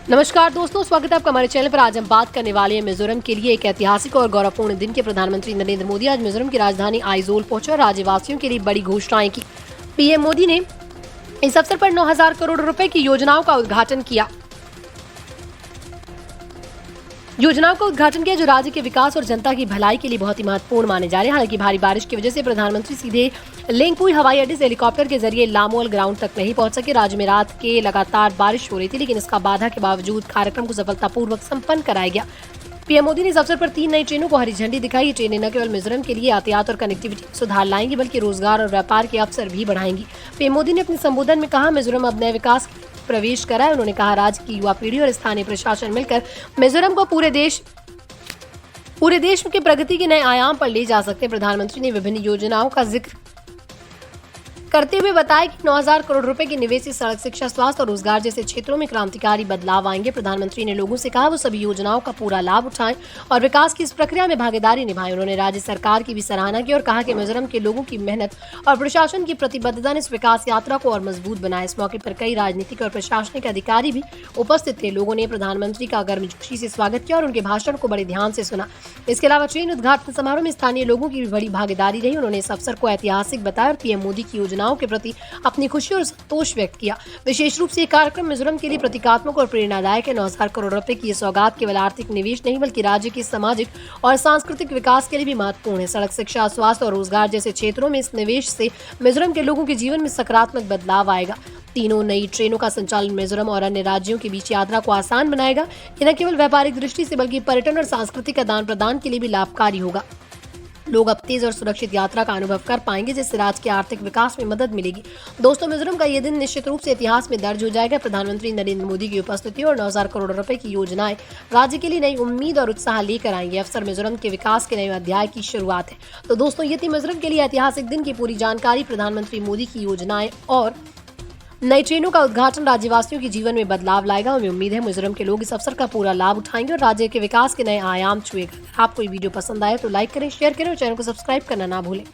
नमस्कार दोस्तों, स्वागत है आपका हमारे चैनल पर। आज हम बात करने वाले हैं मिजोरम के लिए एक ऐतिहासिक और गौरवपूर्ण दिन के। प्रधानमंत्री नरेंद्र मोदी आज मिजोरम की राजधानी आइजोल पहुंचे और राज्यवासियों के लिए बड़ी घोषणाएं की। पीएम मोदी ने इस अवसर पर 9,000 करोड़ रुपए की योजनाओं का उद्घाटन किया जो राज्य के विकास और जनता की भलाई के लिए बहुत ही महत्वपूर्ण माने जा रहे हैं। हालांकि भारी बारिश की वजह से प्रधानमंत्री सीधे लेंगपुई हवाई अड्डे से हेलीकॉप्टर के जरिए लामोल ग्राउंड तक नहीं पहुंच सके। राज्य में रात के लगातार बारिश हो रही थी, लेकिन इसका बाधा के बावजूद कार्यक्रम को सफलतापूर्वक संपन्न कराया गया। पीएम मोदी ने इस अवसर पर 3 नई ट्रेनों को हरी झंडी दिखाई। ये ट्रेनें न केवल मिजोरम के लिए यातायात और कनेक्टिविटी में सुधार लाएंगी, बल्कि रोजगार और व्यापार के अवसर भी बढ़ाएंगी। पीएम मोदी ने अपने संबोधन में कहा, मिजोरम अब नए विकास प्रवेश करा है। उन्होंने कहा, राज्य की युवा पीढ़ी और स्थानीय प्रशासन मिलकर मिजोरम को पूरे देश की प्रगति के नए आयाम पर ले जा सकते हैं। प्रधानमंत्री ने विभिन्न योजनाओं का जिक्र करते हुए बताया कि 9,000 करोड़ रुपए के निवेश से सड़क, शिक्षा, स्वास्थ्य और रोजगार जैसे क्षेत्रों में क्रांतिकारी बदलाव आएंगे। प्रधानमंत्री ने लोगों से कहा वो सभी योजनाओं का पूरा लाभ उठाएं और विकास की इस प्रक्रिया में भागीदारी निभाएं। उन्होंने राज्य सरकार की भी सराहना की और कहा कि मिजोरम के लोगों की मेहनत और प्रशासन की प्रतिबद्धता ने इस विकास यात्रा को और मजबूत बनाया। इस मौके पर कई राजनीतिक और प्रशासनिक अधिकारी भी उपस्थित थे। लोगों ने प्रधानमंत्री का गर्मजोशी से स्वागत किया और उनके भाषण को बड़े ध्यान से सुना। इसके अलावा ट्रेन उद्घाटन समारोह में स्थानीय लोगों की भी बड़ी भागीदारी रही। उन्होंने इस अवसर को ऐतिहासिक बताया और पीएम मोदी की योजनाओं के प्रति अपनी खुशी और संतोष व्यक्त किया। विशेष रूप से यह कार्यक्रम मिजोरम के लिए प्रतीकात्मक और प्रेरणादायक है। 9,000 करोड़ रुपए की यह सौगात केवल आर्थिक निवेश नहीं, बल्कि राज्य के सामाजिक और सांस्कृतिक विकास के लिए भी महत्वपूर्ण है। सड़क, शिक्षा, स्वास्थ्य और रोजगार जैसे क्षेत्रों में इस निवेश से मिजोरम के लोगों के जीवन में सकारात्मक बदलाव आएगा। तीनों नई ट्रेनों का संचालन मिजोरम और अन्य राज्यों के बीच यात्रा को आसान बनाएगा। ये न केवल व्यापारिक दृष्टि से, बल्कि पर्यटन और सांस्कृतिक आदान प्रदान के लिए भी लाभकारी होगा। लोग अब तेज और सुरक्षित यात्रा का अनुभव कर पाएंगे, जिससे राज्य के आर्थिक विकास में मदद मिलेगी। दोस्तों, मिजोरम का यह दिन निश्चित रूप से इतिहास में दर्ज हो जाएगा। प्रधानमंत्री नरेंद्र मोदी की उपस्थिति और 9,000 करोड़ रुपए की योजनाएं राज्य के लिए नई उम्मीद और उत्साह लेकर आएंगे। अवसर मिजोरम के विकास के नए अध्याय की शुरुआत है। तो दोस्तों, ये थी मिजोरम के लिए ऐतिहासिक दिन की पूरी जानकारी। प्रधानमंत्री मोदी की योजनाएं और नई ट्रेनों का उद्घाटन राज्यवासियों के जीवन में बदलाव लाएगा। हमें उम्मीद है मिजोरम के लोग इस अवसर का पूरा लाभ उठाएंगे और राज्य के विकास के नए आयाम छुएगा। आपको ये वीडियो पसंद आए तो लाइक करें, शेयर करें और चैनल को सब्सक्राइब करना ना भूलें।